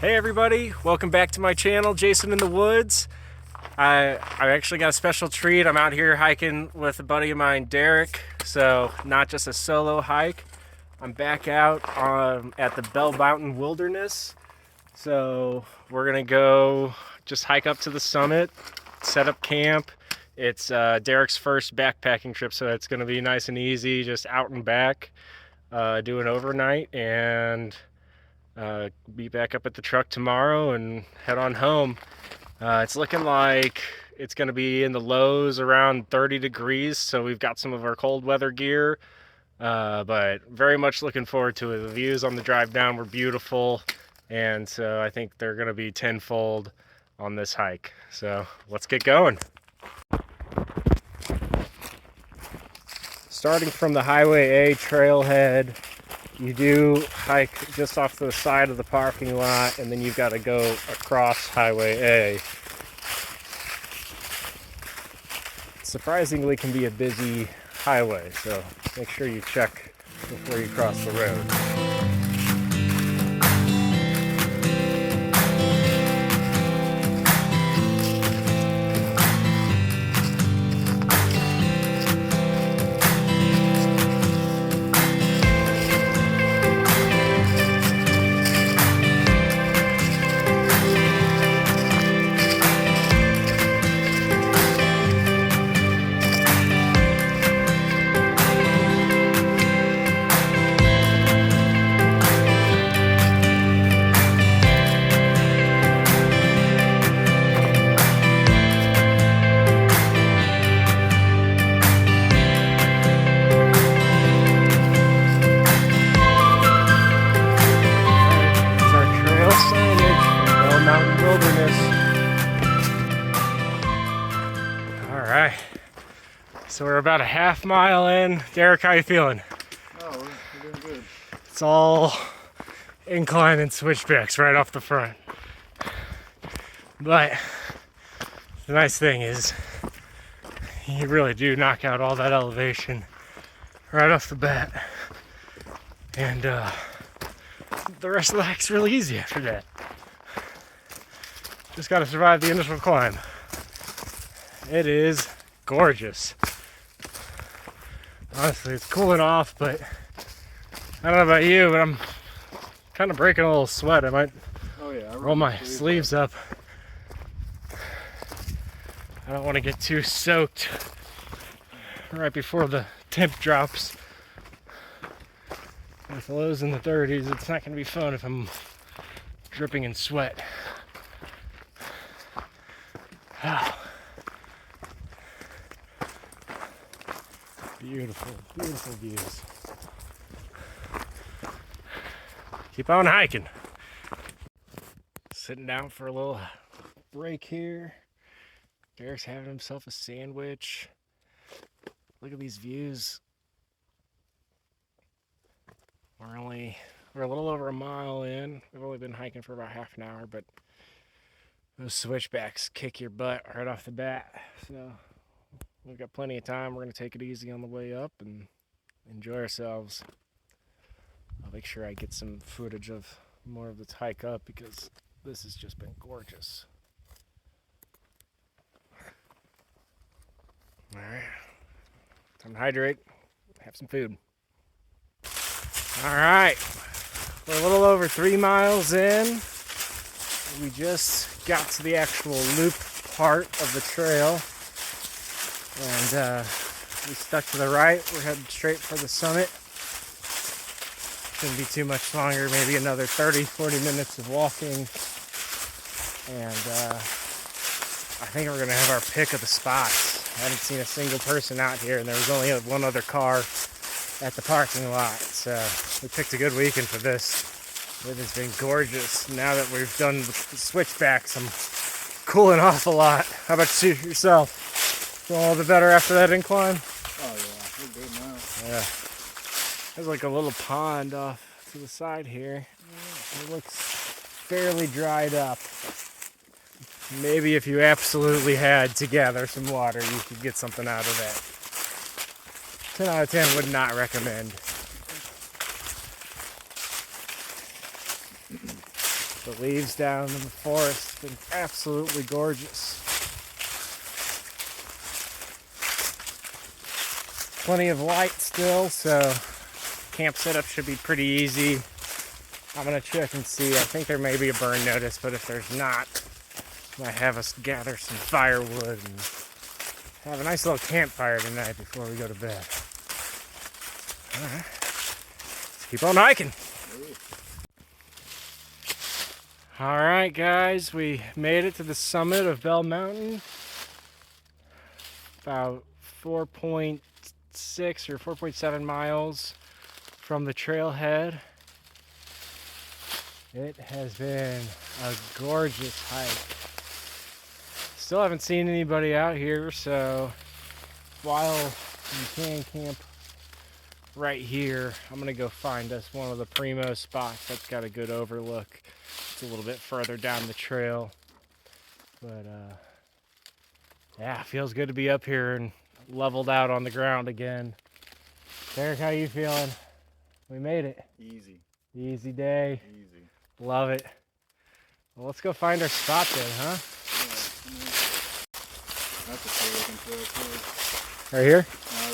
Hey everybody, welcome back to my channel, Jason in the Woods. I actually got a special treat. I'm out here hiking with a buddy of mine, Derek. So not just a solo hike. I'm back out at the Bell Mountain Wilderness. So we're gonna go just hike up to the summit, set up camp. It's Derek's first backpacking trip, so it's gonna be nice and easy, just out and back, do an overnight, and be back up at the truck tomorrow and head on home. It's looking like it's going to be in the lows around 30 degrees, so we've got some of our cold weather gear, but very much looking forward to it. The views on the drive down were beautiful, and so I think they're going to be tenfold on this hike. So let's get going. Starting from the Highway A trailhead, you do hike just off the side of the parking lot, and then you've got to go across Highway A. It surprisingly can be a busy highway, so make sure you check before you cross the road. So we're about a half mile in. Derek, how you feeling? Oh, we're doing good. It's all incline and switchbacks right off the front. But the nice thing is you really do knock out all that elevation right off the bat. And the rest of the hike's really easy after that. Just got to survive the initial climb. It is gorgeous. Honestly, it's cooling off, but I don't know about you, but I'm kind of breaking a little sweat. I might roll my sleeves up. I don't want to get too soaked right before the temp drops. With the lows in the 30s, it's not going to be fun if I'm dripping in sweat. Wow. Beautiful, beautiful views. Keep on hiking. Sitting down for a little break here. Derek's having himself a sandwich. Look at these views. We're a little over a mile in. We've only been hiking for about half an hour, but those switchbacks kick your butt right off the bat. So we've got plenty of time. We're going to take it easy on the way up and enjoy ourselves. I'll make sure I get some footage of more of the hike up because this has just been gorgeous. All right, time to hydrate, have some food. All right, we're a little over 3 miles in. We just got to the actual loop part of the trail. And we stuck to the right. We're headed straight for the summit. Shouldn't be too much longer, maybe another 30-40 minutes of walking. And I think we're gonna have our pick of the spots. I haven't seen a single person out here, and there was only one other car at the parking lot. So we picked a good weekend for this. It has been gorgeous. Now that we've done the switchbacks, I'm cooling off a lot. How about you yourself? Feel a little bit better after that incline? Oh yeah, we're good now. Yeah. There's like a little pond off to the side here. It looks fairly dried up. Maybe if you absolutely had to gather some water, you could get something out of that. 10 out of 10 would not recommend. The leaves down in the forest have been absolutely gorgeous. Plenty of light still, so camp setup should be pretty easy. I'm gonna check and see. I think there may be a burn notice, but if there's not, I might have us gather some firewood and have a nice little campfire tonight before we go to bed. All right, let's keep on hiking. All right, guys, we made it to the summit of Bell Mountain. About 4.6 or 4.7 miles from the trailhead. It has been a gorgeous hike. Still haven't seen anybody out here, so while you can camp right here, I'm gonna go find us one of the primo spots that's got a good overlook. It's a little bit further down the trail, but yeah, feels good to be up here and leveled out on the ground again. Derek, how you feeling? We made it. Easy. Easy day. Easy. Love it. Well, let's go find our spot then, huh? That's a cool looking trail too. Right here?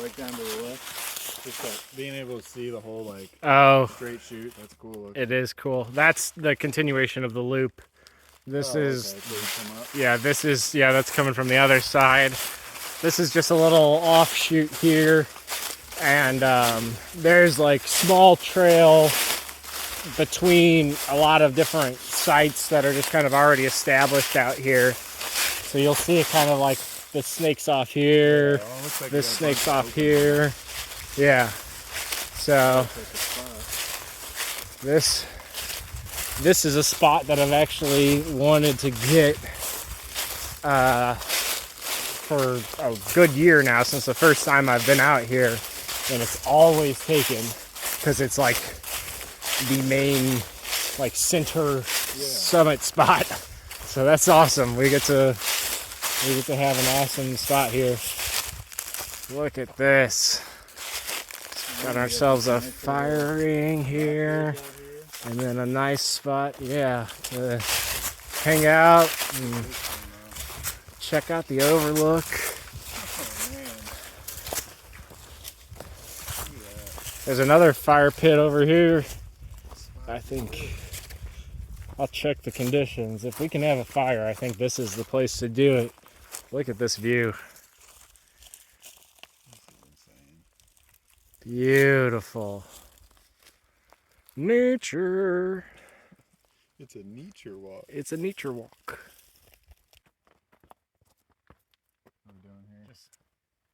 Like down to the left. Just that, being able to see the whole like straight shoot. That's cool looking. It is cool. That's the continuation of the loop. This is, okay. So you come up. yeah, that's coming from the other side. This is just a little offshoot here. And there's like small trail between a lot of different sites that are just kind of already established out here. So you'll see it kind of like this snake's off here, like this snake's off here. Yeah. So this is a spot that I've actually wanted to get for a good year now, since the first time I've been out here, and it's always taken because it's like the main like center summit spot. So that's awesome. We get to have an awesome spot here. Look at this. Got ourselves a fire ring here, and then a nice spot, yeah, to hang out and check out the overlook. There's another fire pit over here. I think I'll check the conditions. If we can have a fire, I think this is the place to do it. Look at this view. Beautiful. Nature. It's a nature walk. It's a nature walk. What are we doing here? Just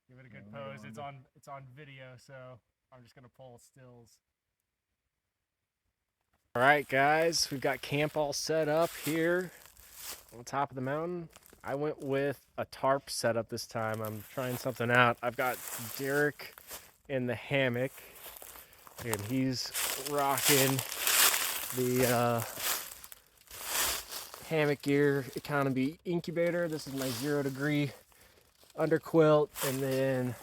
give it a good pose. It's on video, so I'm just gonna pull stills. All right, guys, we've got camp all set up here on top of the mountain. I went with a tarp setup this time. I'm trying something out. I've got Derek in the hammock, and he's rocking the hammock gear economy incubator. This is my 0 degree under quilt, and then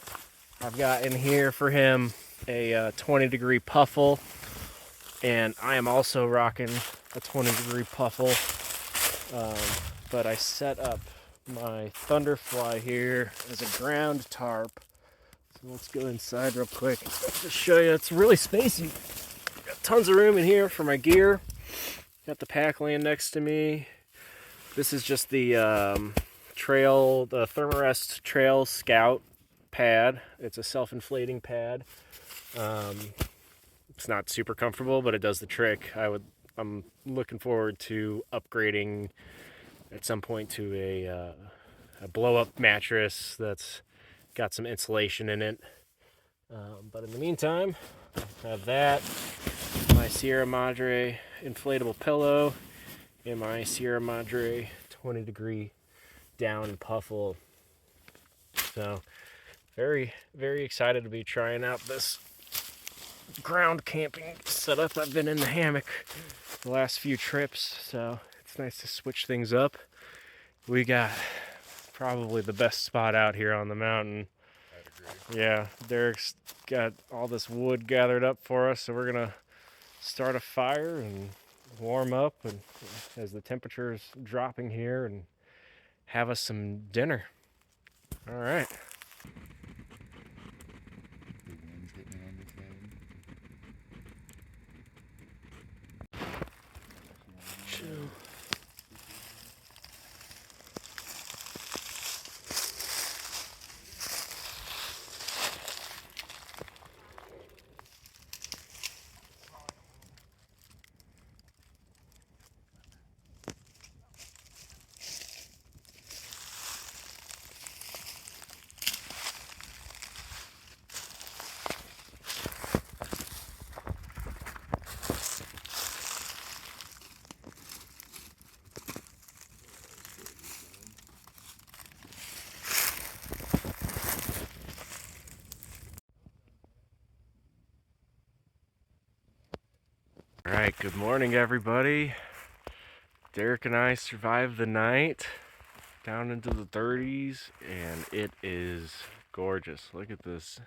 I've got in here for him a 20 degree puffle, and I am also rocking a 20 degree puffle, but I set up my Thunderfly here as a ground tarp. So let's go inside real quick to show you. It's really spacey. Got tons of room in here for my gear. Got the pack laying next to me. This is just the Thermarest Trail Scout pad. It's a self-inflating pad. It's not super comfortable, but it does the trick. I'm looking forward to upgrading at some point to a blow-up mattress that's got some insulation in it. But in the meantime, I have that, my Sierra Madre inflatable pillow, and my Sierra Madre 20 degree down puffle. So very, very excited to be trying out this ground camping setup. I've been in the hammock the last few trips, so it's nice to switch things up. We got probably the best spot out here on the mountain. I'd agree. Yeah, Derek's got all this wood gathered up for us, so we're gonna start a fire and warm up and as the temperature is dropping here and have us some dinner. All right. The wind's hitting on this side. All right, good morning, everybody. Derek and I survived the night down into the 30s, and it is gorgeous. Look at this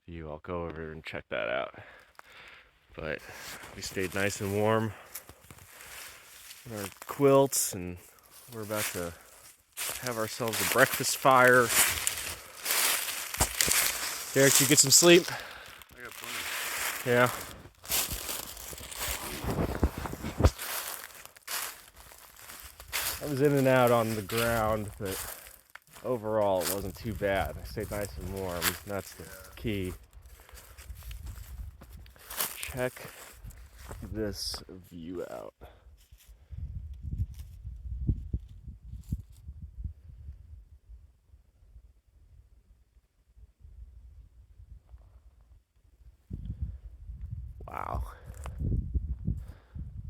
view. I'll go over and check that out. But we stayed nice and warm in our quilts, and we're about to have ourselves a breakfast fire. Derek, did you get some sleep? I got plenty. Yeah. I was in and out on the ground, but overall it wasn't too bad. I stayed nice and warm. That's the key. Check this view out. Wow.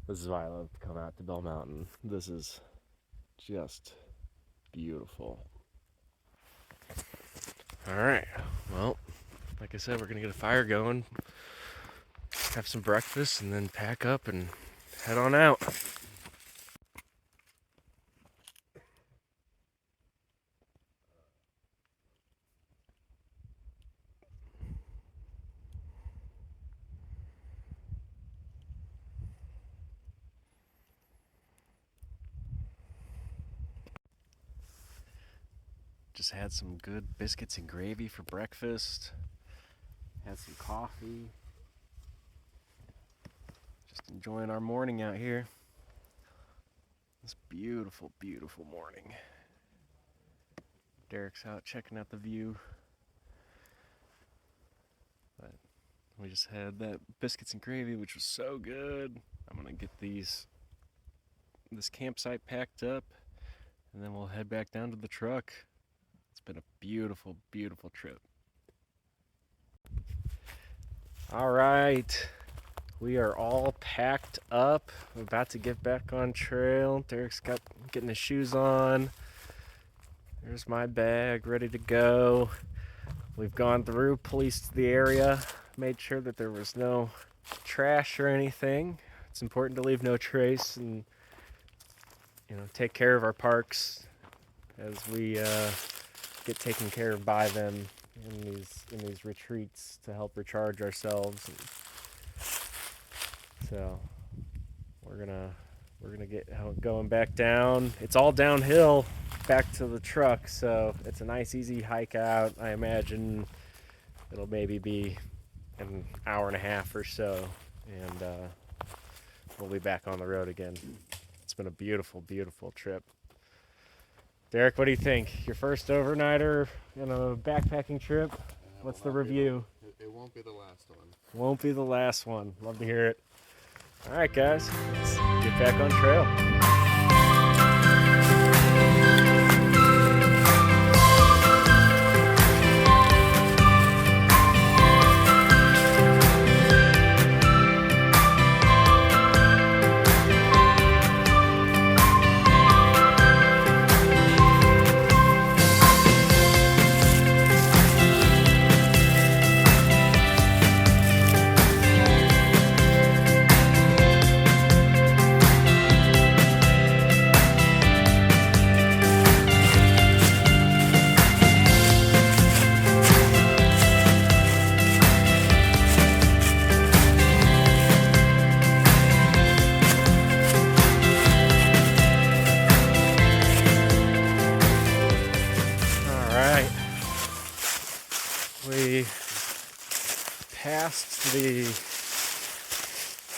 This is why I love to come out to Bell Mountain. This is just beautiful. All right, well, like I said, we're gonna get a fire going, have some breakfast, and then pack up and head on out. Just had some good biscuits and gravy for breakfast. Had some coffee. Just enjoying our morning out here. This beautiful, beautiful morning. Derek's out checking out the view. But we just had that biscuits and gravy, which was so good. I'm gonna get this campsite packed up, and then we'll head back down to the truck. It's been a beautiful, beautiful trip. All right, we are all packed up. We're about to get back on trail. Derek's getting his shoes on. There's my bag ready to go. We've gone through, policed the area, made sure that there was no trash or anything. It's important to leave no trace and, you know, take care of our parks as we get taken care of by them in these retreats to help recharge ourselves. And so we're gonna get going back down. It's all downhill back to the truck, so it's a nice easy hike out. I imagine it'll maybe be an hour and a half or so, and we'll be back on the road again. It's been a beautiful, beautiful trip. Derek, what do you think? Your first overnighter in a backpacking trip? What's the review? It won't be the last one. Won't be the last one. Love to hear it. All right, guys, let's get back on trail. passed the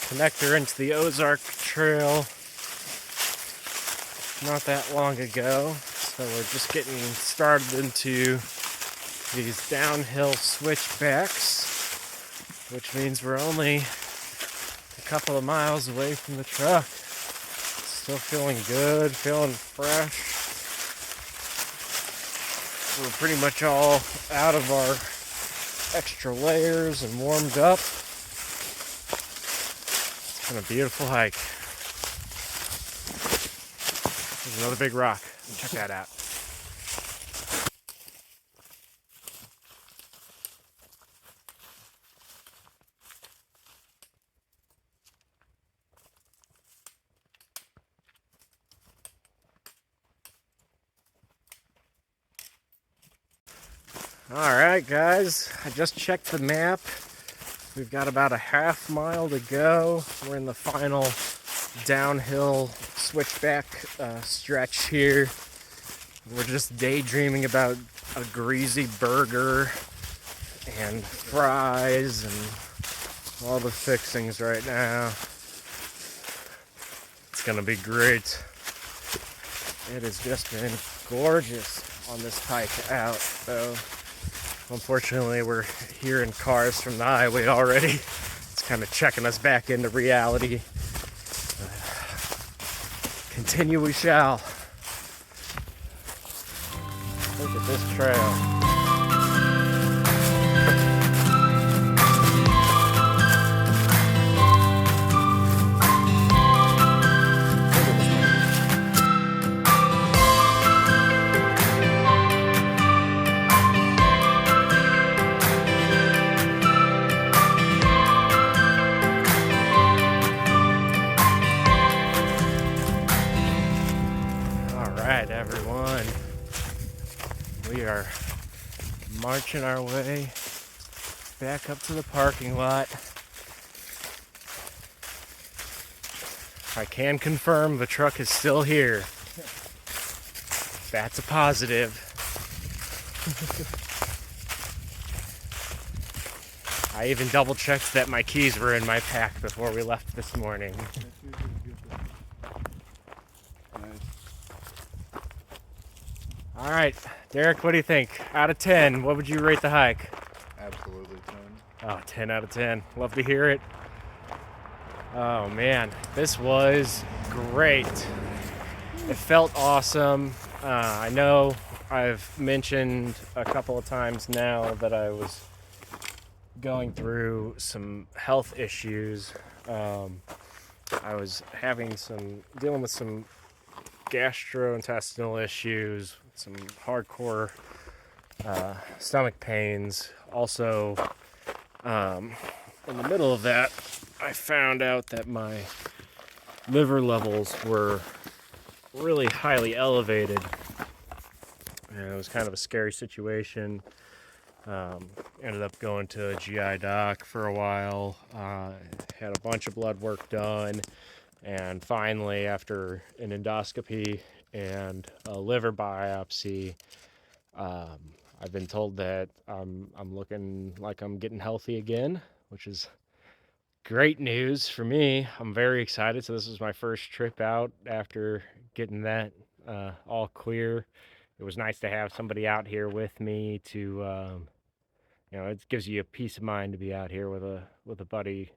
connector into the Ozark Trail not that long ago, so we're just getting started into these downhill switchbacks, which means we're only a couple of miles away from the truck. Still feeling good, feeling fresh. We're pretty much all out of our extra layers and warmed up. It's been a beautiful hike. There's another big rock. Check that out. Alright guys, I just checked the map. We've got about a half mile to go. We're in the final downhill switchback stretch here. We're just daydreaming about a greasy burger and fries and all the fixings right now. It's gonna be great. It has just been gorgeous on this hike out, so unfortunately we're hearing cars from the highway already. It's kind of checking us back into reality. Continue we shall. Look at this trail. Alright, everyone. We are marching our way back up to the parking lot. I can confirm the truck is still here. That's a positive. I even double checked that my keys were in my pack before we left this morning. All right, Derek, what do you think? Out of 10, what would you rate the hike? Absolutely 10. Oh, 10 out of 10. Love to hear it. Oh man, this was great. It felt awesome. I know I've mentioned a couple of times now that I was going through some health issues. I was dealing with some gastrointestinal issues, some hardcore stomach pains. Also, in the middle of that, I found out that my liver levels were really highly elevated, and it was kind of a scary situation. Ended up going to a GI doc for a while, had a bunch of blood work done, and finally, after an endoscopy and a liver biopsy, I've been told that I'm looking like I'm getting healthy again, which is great news for me. I'm very excited. So this is my first trip out after getting that all clear. It was nice to have somebody out here with me to, it gives you a peace of mind to be out here with a buddy.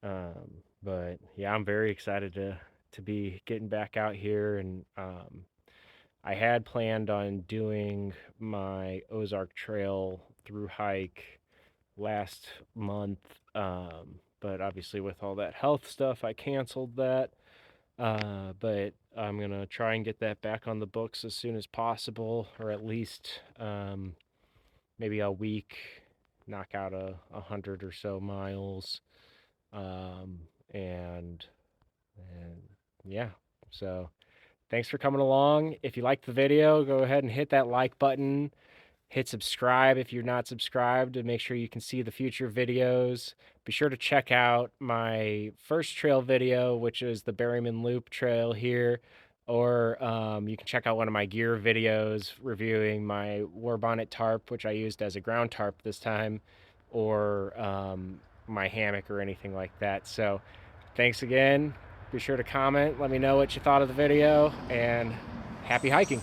But yeah, I'm very excited to be getting back out here, and I had planned on doing my Ozark Trail through hike last month, but obviously with all that health stuff, I canceled that. But I'm gonna try and get that back on the books as soon as possible, or at least maybe a week, knock out 100 or so miles, and yeah. So thanks for coming along. If you liked the video, go ahead and hit that like button. Hit subscribe if you're not subscribed to make sure you can see the future videos. Be sure to check out my first trail video, which is the Berryman Loop Trail here. Or you can check out one of my gear videos reviewing my Warbonnet tarp, which I used as a ground tarp this time. or my hammock or anything like that. So thanks again. Be sure to comment. Let me know what you thought of the video, and happy hiking.